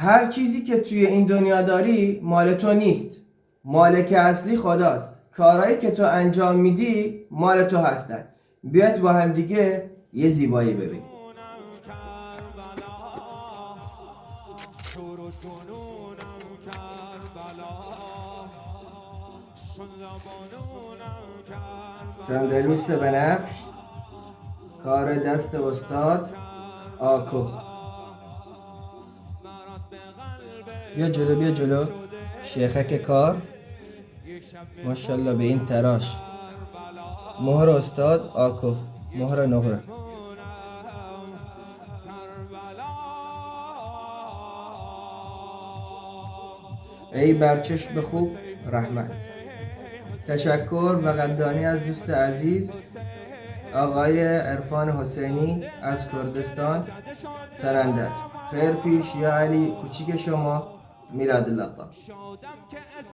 هر چیزی که توی این دنیا داری مال تو نیست، مالک اصلی خداست. کارهایی که تو انجام میدی مال تو هستن. بیاید با هم دیگه یه زیبایی ببین. سندروس بنفش، کار دست استاد آکو. بیا جلو بیا جلو. شیخک کار، ماشاءالله به این تراش. مهر استاد آکو، مهر نقره. ای برچشم خوب رحمت. تشکر و قدردانی از دوست عزیز آقای عرفان حسینی از کردستان سرندج. خیر پیش یا علی کوچیک شما، میلاد الله.